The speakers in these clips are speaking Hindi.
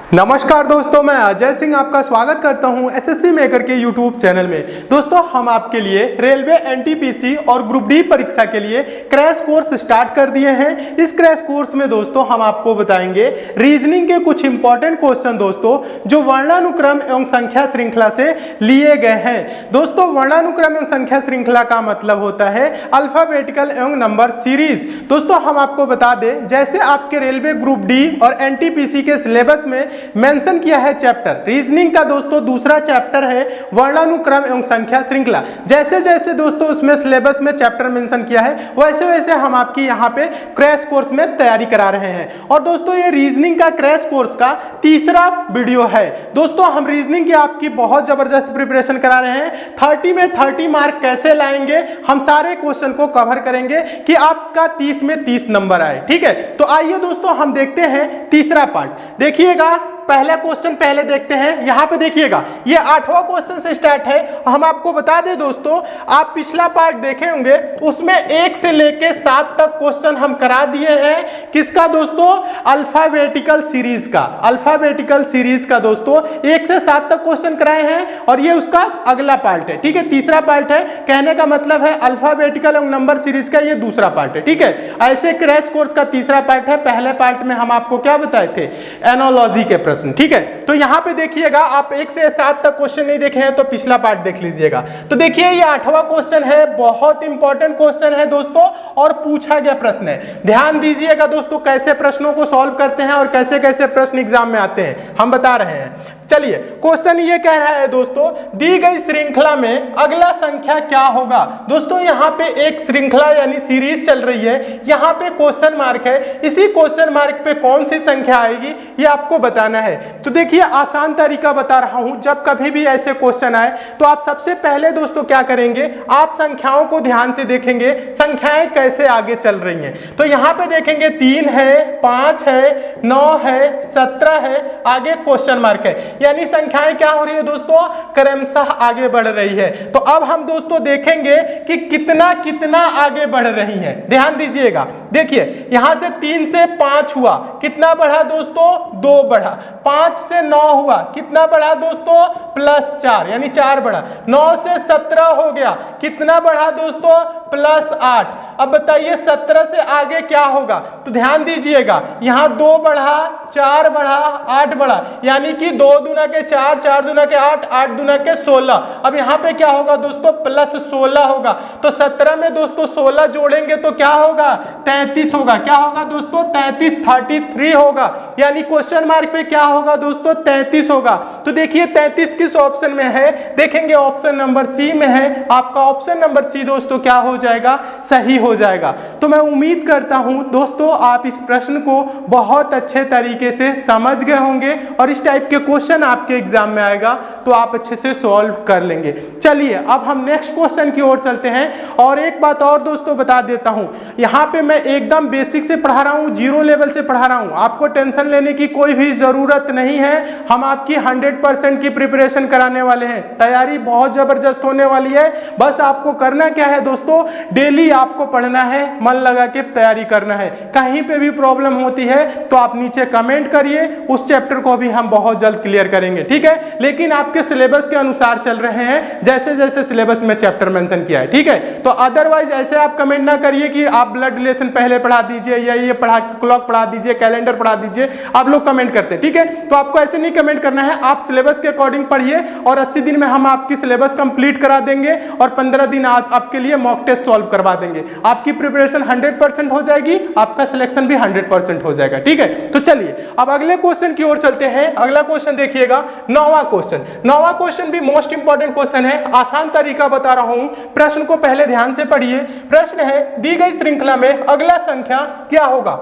नमस्कार दोस्तों, मैं अजय सिंह आपका स्वागत करता हूं एसएससी मेकर के यूट्यूब चैनल में। दोस्तों, हम आपके लिए रेलवे एनटीपीसी और ग्रुप डी परीक्षा के लिए क्रैश कोर्स स्टार्ट कर दिए हैं। इस क्रैश कोर्स में दोस्तों हम आपको बताएंगे रीजनिंग के कुछ इंपॉर्टेंट क्वेश्चन दोस्तों, जो वर्णानुक्रम एवं संख्या श्रृंखला से लिए गए हैं। दोस्तों, वर्णानुक्रम एवं संख्या श्रृंखला का मतलब होता है अल्फाबेटिकल एवं नंबर सीरीज। दोस्तों, हम आपको बता दें, जैसे आपके रेलवे ग्रुप डी और एनटीपीसी के सिलेबस में मेंशन किया है चैप्टर रीजनिंग का दोस्तों दूसरा चैप्टर है वर्णानुक्रम एवं संख्या श्रृंखला। जैसे जैसे दोस्तों उसमें सिलेबस में चैप्टर मेंशन किया है वैसे वैसे हम आपकी यहाँ पे क्रैश कोर्स में तैयारी करा रहे हैं। और दोस्तों, ये रीजनिंग का क्रैश कोर्स का तीसरा वीडियो है। दोस्तों, हम रीजनिंग की आपकी बहुत जबरदस्त प्रिपरेशन करा रहे हैं। 30 में 30 मार्क कैसे लाएंगे, हम सारे क्वेश्चन को कवर करेंगे कि आपका 30 में 30 नंबर आए। ठीक है, तो आइए दोस्तों हम देखते हैं तीसरा पार्ट। देखिएगा, पहला क्वेश्चन पहले देखते हैं। यहां पे देखिएगा, ये 8वां क्वेश्चन से स्टार्ट है। हम आपको बता दें दोस्तों, आप पिछला पार्ट देखे होंगे, उसमें 1 से लेके 7 तक क्वेश्चन हम करा दिए हैं। किसका दोस्तों? अल्फाबेटिकल सीरीज का। अल्फाबेटिकल सीरीज का दोस्तों 1 से 7 तक क्वेश्चन कराए हैं और ये उसका अगला पार्ट है। ठीक है, तीसरा पार्ट है। कहने का मतलब है अल्फाबेटिकल और नंबर सीरीज का ये दूसरा पार्ट है। ठीक है, ऐसे क्रैश कोर्स का तीसरा पार्ट है। पहले पार्ट में हम आपको क्या बताए थे? एनोलॉजी के प्रश्न। ठीक है, तो यहां पे देखिएगा, आप 1 से 7 तक क्वेश्चन नहीं देखे हैं तो पिछला पार्ट देख लीजिएगा। तो देखिए, ये 8वां क्वेश्चन है, बहुत इंपॉर्टेंट क्वेश्चन है दोस्तों और पूछा गया प्रश्न है। ध्यान दीजिएगा दोस्तों, कैसे प्रश्नों को सॉल्व करते हैं और कैसे कैसे प्रश्न एग्जाम में आते हैं हम बता रहे हैं। चलिए, क्वेश्चन ये कह रहा है दोस्तों, दी गई श्रृंखला में अगला संख्या क्या होगा। दोस्तों, यहाँ पे एक श्रृंखला यानी सीरीज चल रही है, यहाँ पे क्वेश्चन मार्क है। इसी क्वेश्चन मार्क पे कौन सी संख्या आएगी ये आपको बताना है। तो देखिए, आसान तरीका बता रहा हूं। जब कभी भी ऐसे क्वेश्चन आए तो आप सबसे पहले दोस्तों क्या करेंगे, आप संख्याओं को ध्यान से देखेंगे, संख्याएं कैसे आगे चल रही हैं। तो यहाँ पे देखेंगे 3 है, 5 है, 9 है, 17 है, आगे क्वेश्चन मार्क है, यानी संख्याएं क्या हो रही है दोस्तों? क्रमशः आगे बढ़ रही है। तो अब हम दोस्तों देखेंगे कि कितना कितना आगे बढ़ रही है। ध्यान दीजिएगा, देखिए यहां से 3 से 5 हुआ, कितना बढ़ा दोस्तों? 2 बढ़ा। 5 से 9 हुआ, कितना बढ़ा दोस्तों? +4 यानी 4 बढ़ा। 9 से 17 हो गया, कितना बढ़ा दोस्तों? +8। अब बताइए 17 से आगे क्या होगा? तो ध्यान दीजिएगा, यहां 2 बढ़ा, 4 बढ़ा, 8 बढ़ा, यानी कि 2 दूना के 4, 4 दूना के 8, 8 दूना के 16। अब यहाँ पे क्या होगा दोस्तों? +16 होगा। तो 17 में दोस्तों 16 जोड़ेंगे तो क्या होगा? 33 होगा। क्या होगा दोस्तों? 33 होगा, यानी क्वेश्चन मार्क पे क्या होगा दोस्तों? 33 होगा। तो देखिए 33 किस ऑप्शन में है? देखेंगे ऑप्शन नंबर सी में है। आपका ऑप्शन नंबर सी दोस्तों क्या हो जाएगा? सही हो जाएगा। तो मैं उम्मीद करता हूं दोस्तों आप इस प्रश्न को बहुत अच्छे तरीके से समझ गए होंगे और इस टाइप के क्वेश्चन आपके एग्जाम में आएगा तो आप अच्छे से सॉल्व कर लेंगे। चलिए, अब हम नेक्स्ट क्वेश्चन की ओर चलते हैं। और एक बात और दोस्तों बता देता हूं, यहां पे मैं एकदम बेसिक से पढ़ा रहा हूं, 0 लेवल से पढ़ा रहा हूं। आपको टेंशन लेने की कोई भी जरूरत नहीं है। हम आपकी 100% की प्रिपरेशन कराने वाले हैं। तैयारी बहुत जबरदस्त होने वाली है। बस आपको करना क्या है दोस्तों? डेली आपको पढ़ना है, मन लगा के तैयारी करना है। कहीं पे भी प्रॉब्लम होती है तो आप नीचे कमेंट करिए, उस चैप्टर को भी हम बहुत जल्द क्लियर करेंगे। ठीक है, लेकिन आपके सिलेबस के अनुसार चल रहे हैं, जैसे जैसे सिलेबस में चैप्टर मेंशन किया है। ठीक है, तो अदरवाइज ऐसे आप कमेंट ना करिए कि आप ब्लड रिलेशन पहले पढ़ा दीजिए या ये पढ़ा क्लॉक पढ़ा दीजिए, कैलेंडर पढ़ा दीजिए। आप लोग कमेंट करते हैं, ठीक है, तो आपको ऐसे नहीं कमेंट करना है। आप सिलेबस के अकॉर्डिंग पढ़िए और 80 दिन में हम आपकी सिलेबस कंप्लीट करा देंगे और 15 दिन आपके लिए मॉक टेस्ट सॉल्व करवा देंगे। आपकी प्रिपरेशन 100% हो जाएगी, आपका सिलेक्शन भी 100% हो जाएगा। ठीक है, तो चलिए अब अगले क्वेश्चन की ओर चलते हैं। अगला क्वेश्चन देखिएगा, 9वां क्वेश्चन। 9वां क्वेश्चन भी मोस्ट इंपॉर्टेंट क्वेश्चन है। आसान तरीका बता रहा हूं, प्रश्न को पहले ध्यान से पढ़िए। प्रश्न है, दी गई श्रृंखला में अगला संख्या क्या होगा।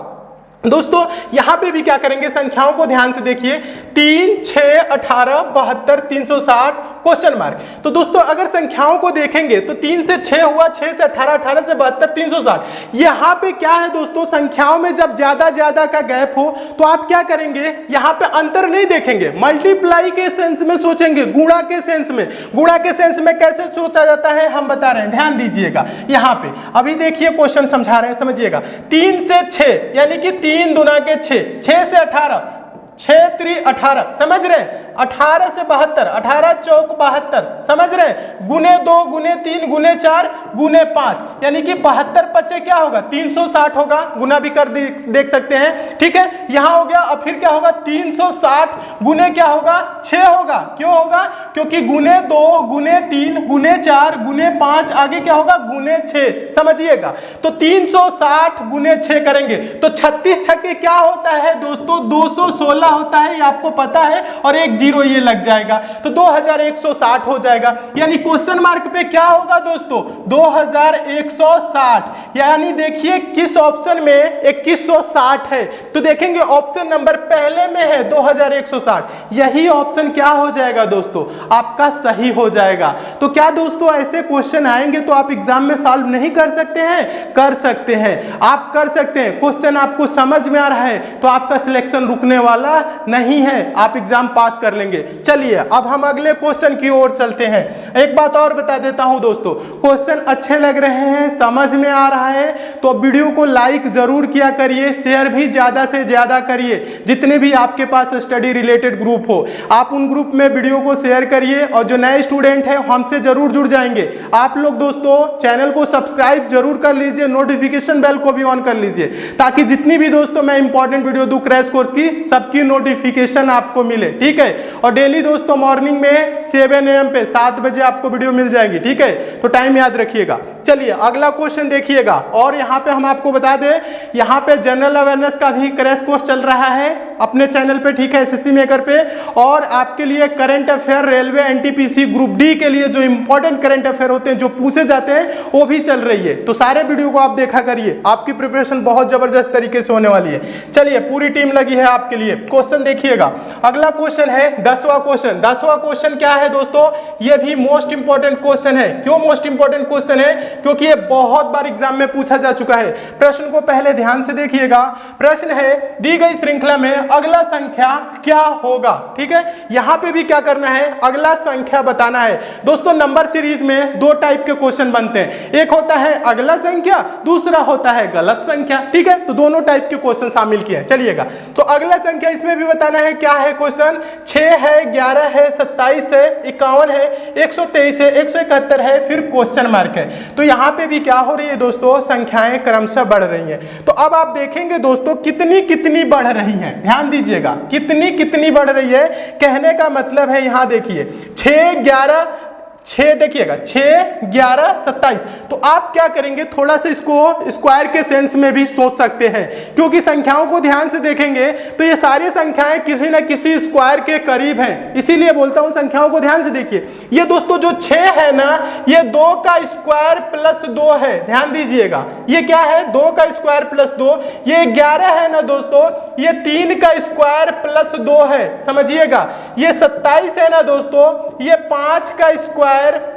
दोस्तों, यहां पे भी क्या करेंगे, संख्याओं को ध्यान से देखिए। 3, 6, 18, 72, 360 क्वेश्चन मार्क। तो दोस्तों अगर संख्याओं को देखेंगे तो 3 से 6 हुआ, 6 से 18, 18 से 72, 360। यहाँ पे क्या है दोस्तों, संख्याओं में जब ज्यादा का गैप हो तो आप क्या करेंगे, यहाँ पे अंतर नहीं देखेंगे, मल्टीप्लाई के सेंस में सोचेंगे, गुणा के सेंस में। गुणा के सेंस में कैसे सोचा जाता है हम बता रहे हैं, ध्यान दीजिएगा। यहाँ पे अभी देखिए क्वेश्चन समझा रहे हैं, समझिएगा। 3 से 6 यानी कि 3 दूना के 6, 6 से 18, 6 3 18, समझ रहे, 18 से 72, 18 चौक 72, समझ रहे, गुने 2 गुने 3 गुने 4 गुने 5, यानी कि 72 पच्चे क्या होगा 360 होगा, गुना भी कर देख सकते हैं, ठीक है, यहां हो गया। अब फिर क्या होगा 360 गुने क्या होगा 6 होगा, क्यों होगा, क्योंकि गुने 2 गुने 3 गुने 4 गुने 5 आगे क्या होगा गुने 6, समझिएगा। तो 360 गुने 6 करेंगे तो 36 छक्के क्या होता है दोस्तों 216 होता है, ये आपको पता है, और एक जीरो ये लग जाएगा तो 2160 हो जाएगा। यानी क्वेश्चन मार्क पे क्या होगा दोस्तों 2160, यानी देखिए किस ऑप्शन में 2160 है, तो देखेंगे ऑप्शन नंबर पहले में है 2160, यही ऑप्शन क्या हो जाएगा दोस्तों आपका सही हो जाएगा। तो क्या दोस्तों ऐसे क्वेश्चन आएंगे तो आप एग्जाम में सॉल्व नहीं कर सकते हैं, कर सकते हैं, आप कर सकते हैं। क्वेश्चन आपको समझ में आ रहा है तो आपका सिलेक्शन रुकने वाला नहीं है, आप एग्जाम पास कर लेंगे। चलिए अब हम अगले क्वेश्चन की ओर चलते हैं। एक बात और बता देता हूं दोस्तों, क्वेश्चन अच्छे लग रहे हैं, समझ में आ रहा है तो वीडियो को लाइक जरूर किया करिए, शेयर भी ज्यादा से ज्यादा करिए। जितने भी आपके पास स्टडी रिलेटेड ग्रुप हो आप उन ग्रुप में वीडियो को शेयर करिए, और जो नए स्टूडेंट है हमसे जरूर जुड़ जाएंगे। आप लोग दोस्तों चैनल को सब्सक्राइब जरूर कर लीजिए, नोटिफिकेशन बेल को भी ऑन कर लीजिए, ताकि जितनी भी दोस्तों मैं इंपॉर्टेंट वीडियो दूं क्रैश कोर्स की सबकी नोटिफिकेशन आपको मिले, ठीक है। और डेली दोस्तों मॉर्निंग में 7 AM पे 7 बजे आपको वीडियो मिल जाएगी, ठीक है, तो टाइम याद रखिएगा। चलिए अगला क्वेश्चन देखिएगा, और यहाँ पे हम आपको बता दें यहाँ पे जनरल अवेयरनेस का भी क्रैश कोर्स चल रहा है अपने चैनल पे, ठीक है, एसएससी मेकर पे, और आपके लिए current affair railway NTPC group D के लिए जो इंपॉर्टेंट करंट अफेयर होते हैं जो पूछे जाते हैं वो भी चल रही है। तो सारे वीडियो को आप देखा करिए, आपकी प्रिपरेशन बहुत जबरदस्त तरीके से होने वाली है। चलिए पूरी टीम लगी है आपके लिए। क्वेश्चन देखिएगा, अगला क्वेश्चन है 10वां क्वेश्चन। 10वां क्वेश्चन क्या है दोस्तों, ये भी मोस्ट इंपॉर्टेंट क्वेश्चन है। क्यों मोस्ट इंपॉर्टेंट क्वेश्चन है, क्योंकि ये बहुत बार एग्जाम में पूछा जा चुका है। प्रश्न को पहले ध्यान से देखिएगा। प्रश्न है दी गई श्रृंखला में अगला संख्या क्या होगा, ठीक है। यहां पे भी क्या करना है, अगला संख्या बताना है। दोस्तों नंबर सीरीज में 2 टाइप के क्वेश्चन बनते हैं, एक होता है अगला संख्या, दूसरा होता है गलत संख्या, ठीक है। तो दोनों टाइप के क्वेश्चन शामिल किए हैं। चलिएगा तो अगला संख्या इसमें भी बताना है क्या है क्वेश्चन, 6 है, 11 है, 27 है, 51 है, 123 है, 171 है, फिर क्वेश्चन मार्क है। तो यहाँ पे भी क्या हो रही है दोस्तों, संख्याएं क्रमशः बढ़ रही हैं। तो अब आप देखेंगे दोस्तों कितनी कितनी बढ़ रही हैं, ध्यान दीजिएगा कितनी कितनी बढ़ रही है। कहने का मतलब है यहाँ देखिए 6 11 6 देखिएगा 6 11 27, तो आप क्या करेंगे थोड़ा सा इसको स्क्वायर के सेंस में भी सोच सकते हैं, क्योंकि संख्याओं को ध्यान से देखेंगे तो ये सारी संख्याएं किसी न किसी स्क्वायर के करीब हैं, इसीलिए बोलता हूं संख्याओं को ध्यान से देखिए। ये दोस्तों जो 6 है ना, ये 2 का स्क्वायर प्लस 2 है, ध्यान दीजिएगा। ये क्या है 2 का स्क्वायर प्लस 2। ये 11 है ना दोस्तों, ये 3 का स्क्वायर प्लस 2 है, समझिएगा। ये 27 है ना दोस्तों, ये 5 का स्क्वायर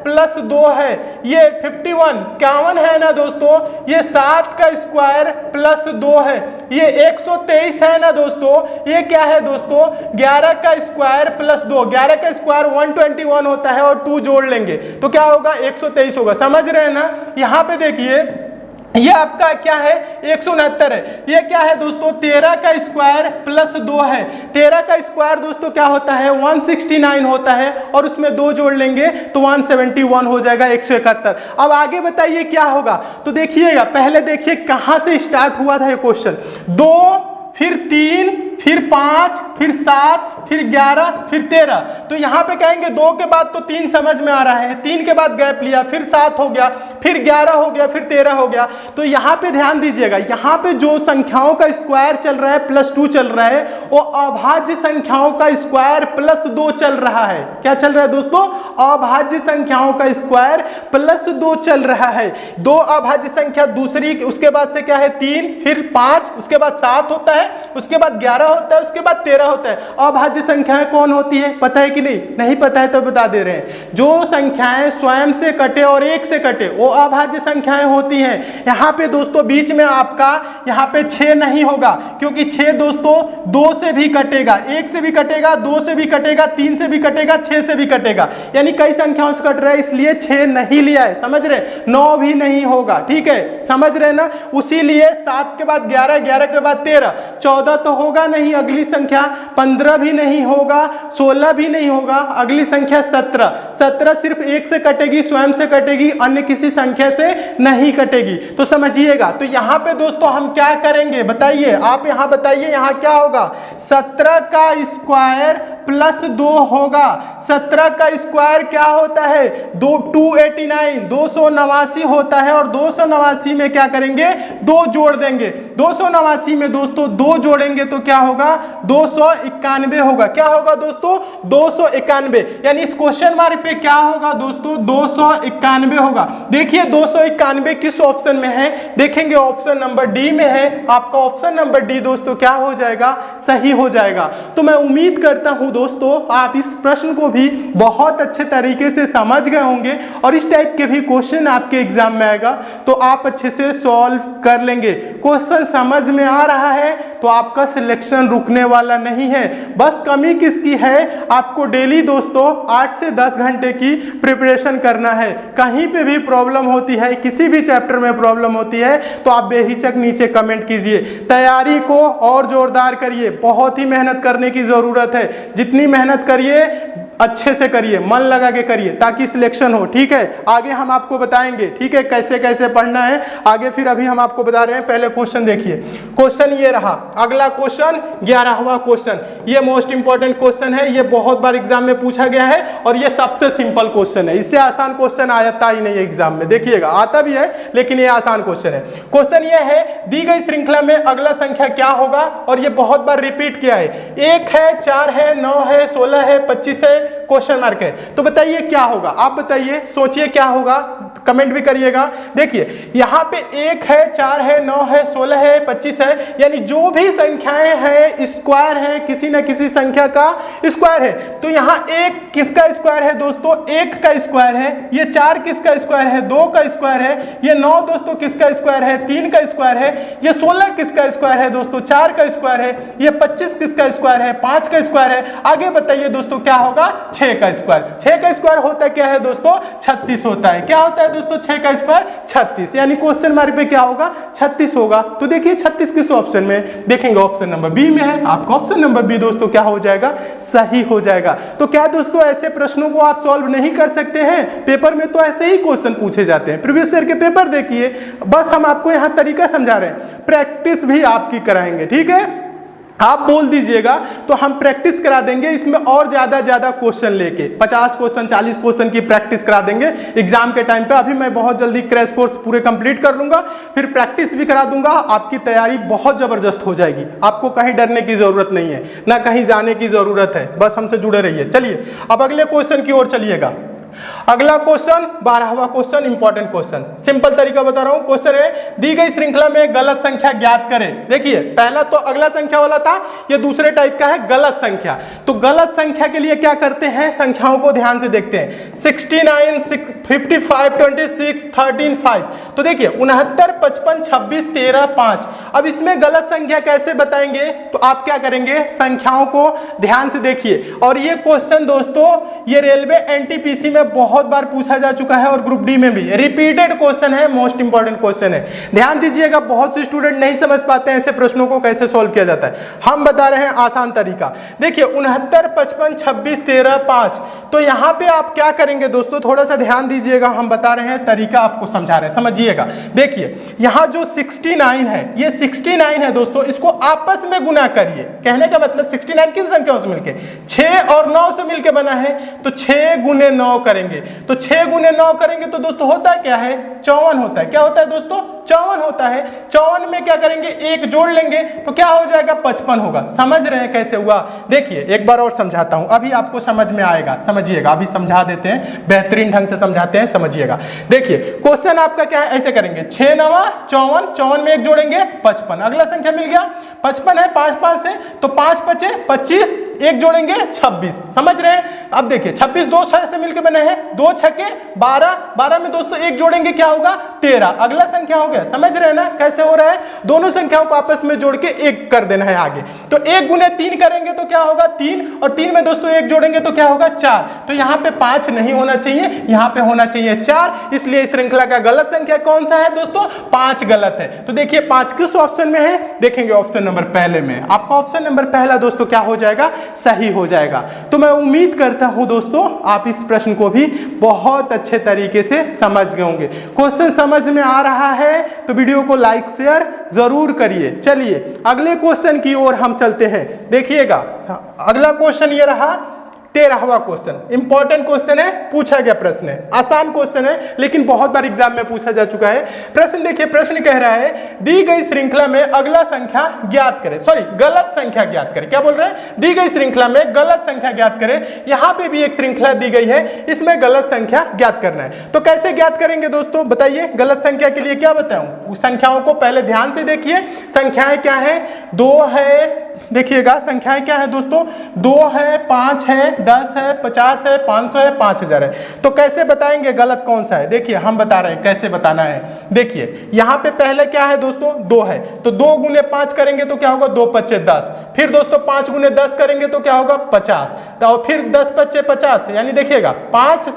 प्लस 2 है। ये 51 है ना दोस्तों, ये 7 का स्क्वायर प्लस 2 है। ये 123 है ना दोस्तों, ये क्या है दोस्तों 11 का स्क्वायर प्लस 2। 11 का स्क्वायर 121 होता है और 2 जोड़ लेंगे तो क्या होगा 123 होगा, समझ रहे हैं ना। यहां पे देखिए ये आपका क्या है 169 है। ये क्या है दोस्तों 13 का स्क्वायर प्लस 2 है। 13 का स्क्वायर दोस्तों क्या होता है 169 होता है, और उसमें 2 जोड़ लेंगे तो 171 हो जाएगा 171। अब आगे बताइए क्या होगा, तो देखिएगा पहले देखिए कहां से स्टार्ट हुआ था ये क्वेश्चन, 2 फिर 3 फिर 5 फिर 7 फिर 11 फिर 13। तो यहां पे कहेंगे 2 के बाद तो 3 समझ में आ रहा है, 3 के बाद गैप लिया, फिर 7 हो गया, फिर 11 हो गया, फिर 13 हो गया। तो यहां पे ध्यान दीजिएगा, यहां पे जो संख्याओं का स्क्वायर चल रहा है प्लस 2 चल रहा है, वो अभाज्य संख्याओं का स्क्वायर प्लस 2 चल रहा है। क्या चल रहा है दोस्तों, अभाज्य संख्याओं का स्क्वायर प्लस 2 चल रहा है। 2 अभाज्य संख्या दूसरी, उसके बाद से क्या है 3 फिर 5, उसके बाद 7 होता है, उसके बाद 11 होता है, उसके बाद 13 होता है। अभाज्य संख्याएं कौन होती है पता है कि नहीं, नहीं पता है तो बता दे रहे हैं। जो संख्याएं स्वयं से कटे और 1 से कटे वो अभाज्य संख्याएं होती हैं। यहाँ पे दोस्तों बीच में आपका यहाँ पे 6 नहीं होगा, क्योंकि 6 दोस्तों 2 से भी कटेगा, 1 से भी कटेगा, 2 से भी कटेगा, 3 से भी कटेगा, 6 से भी कटेगा, यानी कई संख्याओं से कट रहा है, इसलिए 6 नहीं लिया है, समझ रहे। 9 भी नहीं होगा, ठीक है, समझ रहे ना। उसी लिए 7 के बाद 11, 11 के बाद 13, 14 तो होगा नहीं, अगली संख्या 15 भी नहीं होगा, 16 भी नहीं होगा, अगली संख्या 17। 17 सिर्फ 1 से कटेगी, स्वयं से कटेगी, अन्य किसी संख्या से नहीं कटेगी। तो समझिएगा, तो यहाँ पे दोस्तों हम क्या करेंगे बताइए, आप यहाँ बताइए यहाँ क्या होगा, 17 का स्क्वायर प्लस 2 होगा। 17 का स्क्वायर क्या होता है, 289 289 होता है, और 289 में क्या करेंगे, 2 जोड़ देंगे। 289 में दोस्तों 2 जोड़ेंगे तो क्या होगा, 291 होगा। क्या होगा दोस्तों, 291, यानी इस क्वेश्चन मार्क पे क्या होगा दोस्तों, 291 होगा। देखिए 291 किस ऑप्शन में है, देखेंगे ऑप्शन नंबर डी में है। आपका ऑप्शन नंबर डी दोस्तों क्या हो जाएगा, सही हो जाएगा। तो मैं उम्मीद करता हूं दोस्तों आप इस प्रश्न को भी बहुत अच्छे तरीके से समझ गए होंगे, और इस टाइप के भी क्वेश्चन आपके एग्जाम में आएगा तो आप अच्छे से सॉल्व कर लेंगे। क्वेश्चन समझ में आ रहा है तो आपका सिलेक्शन रुकने वाला नहीं है। बस कमी किसकी है, आपको डेली दोस्तों 8 से 10 घंटे की प्रिपरेशन करना है। कहीं पे भी प्रॉब्लम होती है, किसी भी चैप्टर में प्रॉब्लम होती है तो आप बेहिचक नीचे कमेंट कीजिए। तैयारी को और जोरदार करिए, बहुत ही मेहनत करने की जरूरत है। जितनी मेहनत करिए अच्छे से करिए, मन लगा के करिए ताकि सिलेक्शन हो। ठीक है, आगे हम आपको बताएंगे, ठीक है, कैसे कैसे पढ़ना है आगे। फिर अभी हम आपको बता रहे हैं, पहले क्वेश्चन देखिए। क्वेश्चन ये रहा, अगला क्वेश्चन 11वां क्वेश्चन। ये मोस्ट इंपॉर्टेंट क्वेश्चन है, ये बहुत बार एग्जाम में पूछा गया है और ये सबसे सिंपल क्वेश्चन है। इससे आसान क्वेश्चन आता ही नहीं है एग्जाम में, देखिएगा आता भी है लेकिन ये आसान क्वेश्चन है। क्वेश्चन ये है, दी गई श्रृंखला में अगला संख्या क्या होगा, और ये बहुत बार रिपीट किया है। 1 है, 4 है, 9 है, 16 है, 25 है, क्वेश्चन मार्क है। तो बताइए क्या होगा, आप बताइए, सोचिए क्या होगा, कमेंट भी करिएगा। देखिए यहाँ पे 1 है, 4 है, 9 है, 16 है, 25 है, यानी जो भी संख्याएं हैं स्क्वायर है, किसी न किसी संख्या का स्क्वायर है। तो यहाँ 1 किसका स्क्वायर है दोस्तों, 1 का स्क्वायर है। ये 4 किसका स्क्वायर है, 2 का स्क्वायर है। ये 9 दोस्तों किसका स्क्वायर है, 3 का स्क्वायर है। ये 16 किसका स्क्वायर है दोस्तों, 4 का स्क्वायर है। ये 25 किसका स्क्वायर है, 5 का स्क्वायर है। आगे बताइए दोस्तों क्या होगा, 6 का स्क्वायर। 6 का स्क्वायर होता क्या है दोस्तों, 36 होता है। क्या होता है दोस्तों, 6 का स्क्वायर 36, यानी क्वेश्चन मार्क पे क्या होगा, 36 होगा। तो देखिए 36 किस ऑप्शन में, देखेंगे ऑप्शन नंबर बी में है। आपका ऑप्शन नंबर बी दोस्तों क्या हो जाएगा, सही हो जाएगा। तो क्या दोस्तों ऐसे प्रश्नों को आप सॉल्व नहीं कर सकते हैं, पेपर में तो ऐसे ही क्वेश्चन पूछे जाते हैं। प्रीवियस ईयर के पेपर देखिए, बस हम आपको यहाँ तरीका समझा रहे हैं, प्रैक्टिस भी आपकी कराएंगे। ठीक है, आप बोल दीजिएगा तो हम प्रैक्टिस करा देंगे इसमें, और ज्यादा क्वेश्चन लेके 50 क्वेश्चन 40 क्वेश्चन की प्रैक्टिस करा देंगे एग्जाम के टाइम पे। अभी मैं बहुत जल्दी क्रैश कोर्स पूरे कंप्लीट कर लूंगा, फिर प्रैक्टिस भी करा दूंगा। आपकी तैयारी बहुत जबरदस्त हो जाएगी, आपको कहीं डरने की जरूरत नहीं है, ना कहीं जाने की जरूरत है, बस हमसे जुड़े रहिए। चलिए अब अगले क्वेश्चन की ओर चलिएगा। अगला क्वेश्चन 12वां क्वेश्चन, इंपॉर्टेंट क्वेश्चन। सिंपल तरीका बता रहा हूं, क्वेश्चन है दी गई श्रृंखला में गलत संख्या ज्ञात करें। देखिए पहला तो अगला संख्या वाला था, ये दूसरे टाइप का है गलत संख्या। तो गलत संख्या के लिए क्या करते हैं, संख्याओं को ध्यान से देखते हैं। 69 55 26 13 5। तो देखिए 69 55 26 13 5। अब इसमें गलत संख्या कैसे बताएंगे, तो आप क्या करेंगे, संख्याओं को ध्यान से देखिए। और ये क्वेश्चन दोस्तों ये रेलवे एनटीपीसी में बहुत बार पूछा जा चुका है और ग्रुप डी में भी रिपीटेड क्वेश्चन है, मोस्ट इंपॉर्टेंट क्वेश्चन है। ध्यान दीजिएगा, बहुत से स्टूडेंट नहीं समझ पाते हैं ऐसे प्रश्नों को कैसे सॉल्व किया जाता है। हम बता रहे हैं आसान तरीका। देखिए 69 55 26 13 5। तो यहां पे आप क्या करेंगे दोस्तों, थोड़ा सा ध्यान दीजिएगा, हम बता रहे हैं तरीका, आपको समझा रहे हैं, समझिएगा। देखिए यहां जो 69 है, ये 69 है दोस्तों, इसको आपस में गुना करिए। कहने का मतलब 69 किन संख्याओं से मिलके, 6 और 9 से मिलके बना है, तो 6 गुने 9 करेंगे। तो 6 गुने 9 करेंगे तो दोस्तों होता क्या है, 54 होता है। क्या होता है दोस्तों, 54 होता है। 54 में क्या करेंगे, 1 जोड़ लेंगे तो क्या हो जाएगा, 55 होगा। समझ रहे हैं कैसे हुआ। देखिए एक बार और समझाता हूं, अभी आपको समझ में आएगा, समझिएगा। अभी समझा देते हैं, बेहतरीन ढंग से समझाते हैं, समझिएगा। देखिए क्वेश्चन आपका क्या है, ऐसे करेंगे 6 9 54, 54 में 1 जोड़ेंगे 55। अगला संख्या मिल गया 55 है, 5 5 से, तो 5 बचे 25, 1 जोड़ेंगे 26। समझ रहे हैं। अब देखिए 26 2 6 से मिलकर बने हैं, हैं, 2 छके 12, 12 में दोस्तों 1 जोड़ेंगे क्या होगा 13, अगला संख्या हो गया। समझ रहे हैं ना कैसे हो रहा है, दोनों संख्याओं को आपस में जोड़ के 1 कर देना है आगे। तो 1 गुने 3 करेंगे तो क्या होगा 3, और 3 में दोस्तों 1 जोड़ेंगे तो क्या होगा 4। तो यहाँ पे 5 नहीं होना चाहिए, यहाँ पे होना चाहिए 4, इसलिए इस श्रृंखला का गलत संख्या कौन सा है दोस्तों 5 गलत है। तो देखिए 5 किस ऑप्शन में है, देखेंगे ऑप्शन नंबर पहले में। आपका ऑप्शन नंबर पहला दोस्तों क्या हो जाएगा, सही हो जाएगा। तो मैं उम्मीद करता हूं दोस्तों आप इस प्रश्न को भी बहुत अच्छे तरीके से समझ गए होंगे। क्वेश्चन समझ में आ रहा है तो वीडियो को लाइक शेयर जरूर करिए। चलिए अगले क्वेश्चन की ओर हम चलते हैं। देखिएगा अगला क्वेश्चन ये रहा 13वां क्वेश्चन, इंपॉर्टेंट क्वेश्चन है, पूछा गया प्रश्न है, आसान क्वेश्चन है लेकिन बहुत बार एग्जाम में पूछा जा चुका है। प्रश्न देखिए, प्रश्न कह रहा है दी गई श्रृंखला में अगला संख्या ज्ञात करें, सॉरी गलत संख्या ज्ञात करें। क्या बोल रहे हैं, दी गई श्रृंखला में गलत संख्या ज्ञात करें। यहां पे भी एक श्रृंखला दी गई है, इसमें गलत संख्या ज्ञात करना है। तो कैसे ज्ञात करेंगे दोस्तों बताइए। गलत संख्या के लिए क्या बताऊं, संख्याओं को पहले ध्यान से देखिए। संख्याएं क्या है, 2 है, देखिएगा संख्याएं क्या है दोस्तों, 2 है, 5 है, 10 है, 50 है, 500 है, 5000 है। तो कैसे बताएंगे गलत कौन सा है, देखिए हम बता रहे हैं कैसे बताना है। देखिए यहाँ पे पहले क्या है दोस्तों 2 है, तो 2 गुने 5 करेंगे तो क्या होगा 2 पच्चे 10, फिर दोस्तों 5 गुने 10 करेंगे तो क्या होगा 50, और फिर 10 पच्चे 50, यानी देखिएगा 5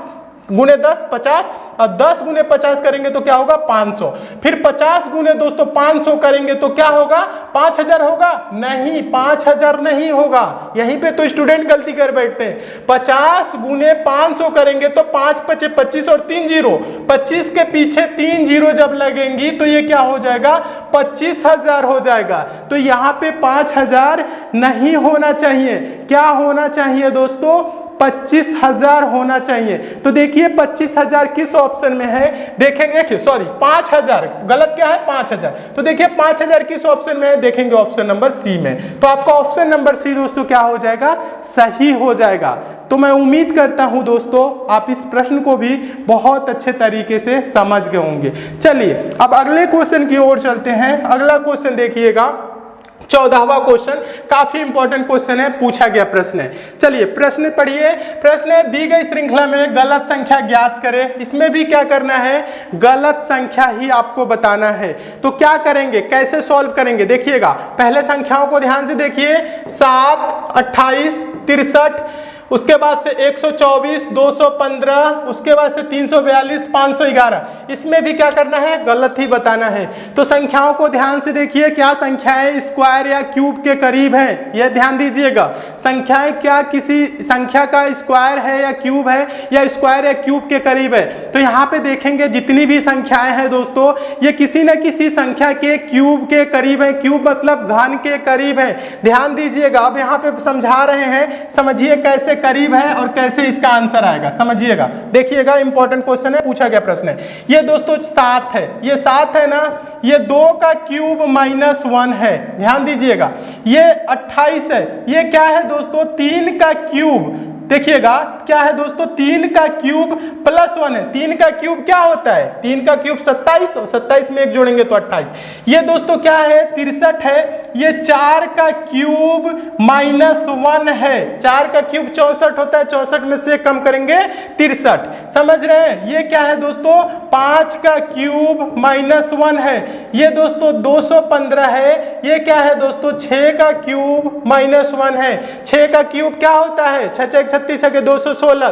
गुने 10 50, और 10 गुने 50 करेंगे तो क्या होगा 500, फिर 50 गुने दोस्तों 500 करेंगे तो क्या होगा 5000 होगा। नहीं 5000 नहीं होगा, यहीं पे तो स्टूडेंट गलती कर बैठते हैं। 50 गुने 500 करेंगे तो 5 पचे 25 और 3 जीरो, 25 के पीछे 3 जीरो जब लगेंगी तो ये क्या हो जाएगा 25000 हो जाएगा। तो यहाँ पे 5000 नहीं होना चाहिए, क्या होना चाहिए दोस्तों 25000 होना चाहिए। तो देखिए 25000 किस ऑप्शन में है, देखेंगे देखिए सॉरी 5000 गलत क्या है 5000, तो देखिए 5000 किस ऑप्शन में है, देखेंगे ऑप्शन नंबर सी में। तो आपका ऑप्शन नंबर सी दोस्तों क्या हो जाएगा, सही हो जाएगा। तो मैं उम्मीद करता हूं दोस्तों आप इस प्रश्न को भी बहुत अच्छे तरीके से समझ गए होंगे। चलिए अब अगले क्वेश्चन की ओर चलते हैं। अगला क्वेश्चन देखिएगा 14वां क्वेश्चन, काफी इंपॉर्टेंट क्वेश्चन है, पूछा गया प्रश्न है। चलिए प्रश्न पढ़िए। प्रश्न है दी गई श्रृंखला में गलत संख्या ज्ञात करें। इसमें भी क्या करना है, गलत संख्या ही आपको बताना है। तो क्या करेंगे, कैसे सॉल्व करेंगे, देखिएगा पहले संख्याओं को ध्यान से देखिए। 7, 28, 63, उसके बाद से 124, 215, उसके बाद से 342, 511। इसमें भी क्या करना है, गलत ही बताना है। तो संख्याओं को ध्यान से देखिए, क्या संख्याएं स्क्वायर या क्यूब के करीब हैं, यह ध्यान दीजिएगा। संख्याएं क्या किसी संख्या का स्क्वायर है या क्यूब है, या स्क्वायर या क्यूब के करीब है। तो यहाँ पे देखेंगे जितनी भी संख्याएं हैं दोस्तों ये किसी न किसी संख्या के क्यूब के करीब है। क्यूब मतलब घन के करीब है, ध्यान दीजिएगा। अब यहाँ पे समझा रहे हैं, समझिए कैसे करीब है और कैसे इसका आंसर आएगा, समझिएगा। देखिएगा इंपॉर्टेंट क्वेश्चन है, पूछा गया प्रश्न है। ये दोस्तों 7 है, ये 7 है ना, ये 2 का क्यूब -1 है, ध्यान दीजिएगा। ये 28 है, ये क्या है दोस्तों 3 का क्यूब। देखिएगा क्या है दोस्तों 3 का क्यूब +1 है। 3 का क्यूब क्या होता है, 3 का क्यूब 27, और 27 में 1 जोड़ेंगे तो 28। ये दोस्तों क्या है 63 है। ये 4 का क्यूब -1 है। 4 का क्यूब 64 होता है, 64 में से कम करेंगे 63। समझ रहे हैं, ये क्या है दोस्तों 5 का क्यूब -1 है। ये दोस्तों 215 है। ये क्या है दोस्तों 6 का क्यूब -1 है। 6 का क्यूब क्या होता है 6 36 है, 216,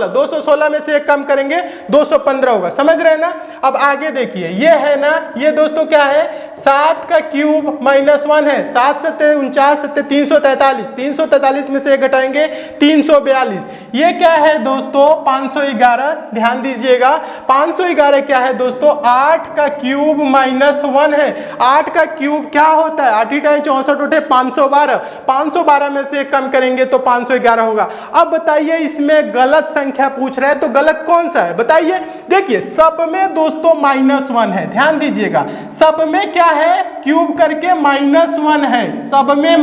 216 में से 1 कम करेंगे 215 होगा। समझ रहे हैं ना। अब आगे देखिए, ये है ना, ये दोस्तों क्या है 7 का क्यूब -1 है। 7 7 49 7 343, 343 में से 1 घटाएंगे 342। ये क्या है दोस्तों 511, ध्यान दीजिएगा। 511 क्या है दोस्तों 8 का क्यूब -1 है। 8 का क्यूब क्या होता है 8 × 64 उठे 512, 512 में से 1 कम करेंगे तो 511 होगा। अब बताइए इसमें गलत संख्या पूछ रहा है, तो गलत कौन सा है बताइए। देखिए सब में दोस्तों -1 है, ध्यान दीजिएगा। सब में क्या है क्यूब करके -1 है, सब में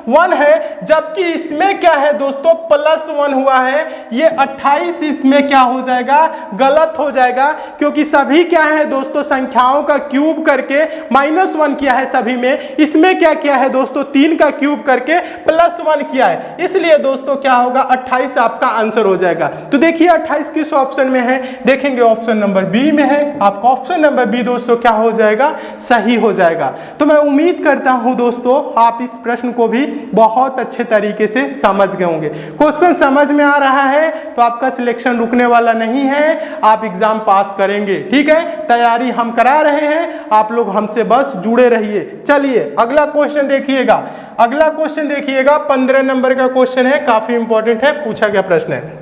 1 है, जबकि इसमें क्या है दोस्तों +1 हुआ है। ये 28 इसमें क्या हो जाएगा, गलत हो जाएगा, क्योंकि सभी क्या है दोस्तों संख्याओं का क्यूब करके -1 किया है सभी में। इसमें क्या किया है दोस्तों 3 का क्यूब करके +1 किया है, इसलिए दोस्तों क्या होगा 28 आपका आंसर हो जाएगा। तो देखिए 28 किस ऑप्शन में है, देखेंगे ऑप्शन नंबर बी में है। आपका ऑप्शन नंबर बी दोस्तों क्या हो जाएगा, सही हो जाएगा। तो मैं उम्मीद करता हूं दोस्तों आप इस प्रश्न को भी बहुत अच्छे तरीके से समझ गए होंगे। क्वेश्चन समझ में आ रहा है तो आपका सिलेक्शन रुकने वाला नहीं है, आप एग्जाम पास करेंगे। ठीक है, तैयारी हम करा रहे हैं, आप लोग हमसे बस जुड़े रहिए। चलिए अगला क्वेश्चन देखिएगा, अगला क्वेश्चन देखिएगा 15 नंबर का क्वेश्चन है, काफी इंपॉर्टेंट है, पूछा गया प्रश्न है।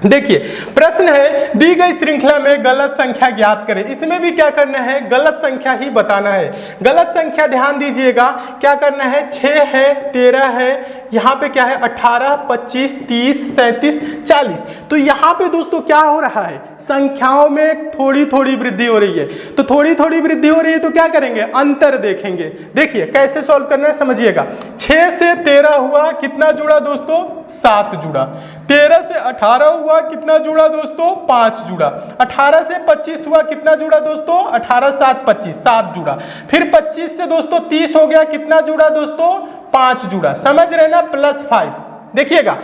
देखिए प्रश्न है, दी गई श्रृंखला में गलत संख्या ज्ञात करें। इसमें भी क्या करना है, गलत संख्या ही बताना है। गलत संख्या ध्यान दीजिएगा क्या करना है, 6 है, 13 है, यहाँ पे क्या है 18, 25, 30, 37, 40। तो यहाँ पे दोस्तों क्या हो रहा है, संख्याओं में थोड़ी थोड़ी वृद्धि हो रही है। तो थोड़ी थोड़ी वृद्धि हो रही है तो क्या करेंगे, अंतर देखेंगे। देखिए कैसे सॉल्व करना है समझिएगा। 6 से 13 हुआ, कितना जुड़ा दोस्तों, 7 जुड़ा। 13 से 18 हुआ, कितना जुड़ा दोस्तों, 5 जुड़ा। 18 से 25 हुआ, कितना जुड़ा दोस्तों, 18 7 25, 7 जुड़ा। फिर 25 से दोस्तों 30 हो गया, कितना जुड़ा दोस्तों, 5 जुड़ा। समझ रहे ना, +5 देखिएगा,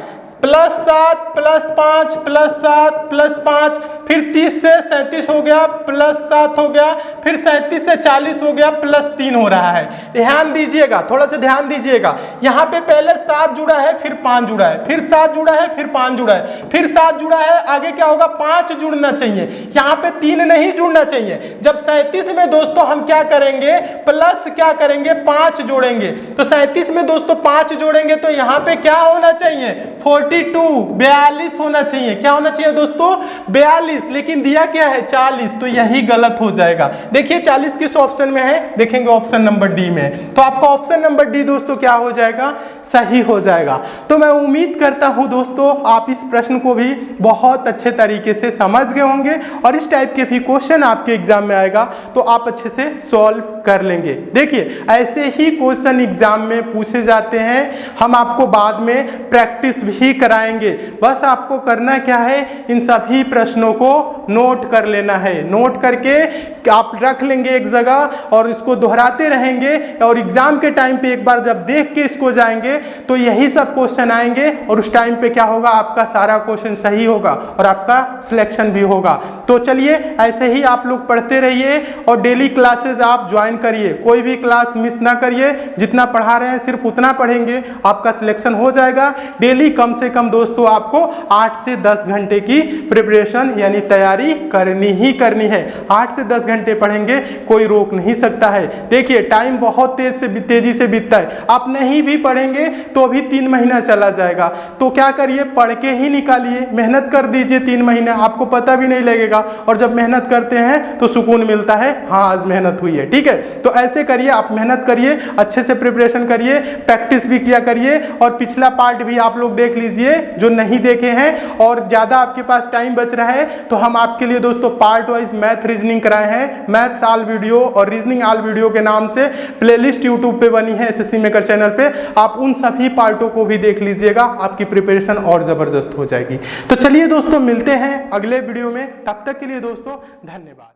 +7 +5 +7 +5, फिर 30 से 37 हो गया, +7 हो गया, फिर 37 से 40 हो गया, +3 हो रहा है। ध्यान दीजिएगा, थोड़ा सा ध्यान दीजिएगा। यहाँ पे पहले 7 जुड़ा है, फिर 5 जुड़ा है, फिर 7 जुड़ा है, फिर 5 जुड़ा है, फिर 7 जुड़ा है, आगे क्या होगा 5 जुड़ना चाहिए, यहाँ पे 3 नहीं जुड़ना चाहिए। जब 37 में दोस्तों हम क्या करेंगे, प्लस क्या करेंगे, 5 जोड़ेंगे। तो 37 में दोस्तों 5 जोड़ेंगे तो यहाँ पे क्या होना चाहिए, 42 होना चाहिए। क्या होना चाहिए दोस्तों, 42, लेकिन दिया क्या है 40, तो यही गलत हो जाएगा। देखिए 40 किस ऑप्शन में है, देखेंगे ऑप्शन नंबर डी में। तो आपका ऑप्शन नंबर डी दोस्तों क्या हो जाएगा, सही हो जाएगा। तो मैं उम्मीद करता हूं दोस्तों आप इस प्रश्न को भी बहुत अच्छे तरीके से समझ गए होंगे, और इस टाइप के भी क्वेश्चन आपके एग्जाम में आएगा तो आप अच्छे से सॉल्व कर लेंगे। देखिए ऐसे ही क्वेश्चन एग्जाम में पूछे जाते हैं, हम आपको बाद में प्रैक्टिस भी कराएंगे। बस आपको करना क्या है, इन सभी प्रश्नों को नोट कर लेना है। नोट करके आप रख लेंगे एक जगह और इसको दोहराते रहेंगे, और एग्जाम के टाइम पे एक बार जब देख के इसको जाएंगे तो यही सब क्वेश्चन आएंगे, और उस टाइम पे क्या होगा, आपका सारा क्वेश्चन सही होगा और आपका सिलेक्शन भी होगा। तो चलिए ऐसे ही आप लोग पढ़ते रहिए और डेली क्लासेस आप ज्वाइन करिए, कोई भी क्लास मिस ना करिए। जितना पढ़ा रहे हैं सिर्फ उतना पढ़ेंगे, आपका सिलेक्शन हो जाएगा। डेली कम से कम दोस्तों आपको 8 से 10 घंटे की प्रिपरेशन यानी तैयारी करनी ही करनी है। 8 से 10 घंटे पढ़ेंगे, कोई रोक नहीं सकता है। देखिए टाइम बहुत तेजी से बीतता है, आप नहीं भी पढ़ेंगे तो भी 3 महीना चला जाएगा। तो क्या करिए, पढ़ के ही निकालिए, मेहनत कर दीजिए 3 महीने, आपको पता भी नहीं लगेगा। और जब मेहनत करते हैं तो सुकून मिलता है, हाँ आज मेहनत हुई है। ठीक है, तो ऐसे करिए, आप मेहनत करिए, अच्छे से प्रिपरेशन करिए, प्रैक्टिस भी किया करिए, और पिछला पार्ट भी आप लोग देख लीजिए जो नहीं देखे हैं। और ज्यादा आपके पास टाइम बच रहा है तो हम आपके लिए दोस्तों पार्ट वाइज मैथ रीजनिंग कराए हैं। मैथ्स ऑल वीडियो और रीजनिंग ऑल वीडियो के नाम से प्लेलिस्ट यूट्यूब पे बनी है एसएससी मेकर चैनल पे, आप उन सभी पार्टों को भी देख लीजिएगा, आपकी प्रिपरेशन और जबरदस्त हो जाएगी। तो चलिए दोस्तों मिलते हैं अगले वीडियो में, तब तक के लिए दोस्तों धन्यवाद।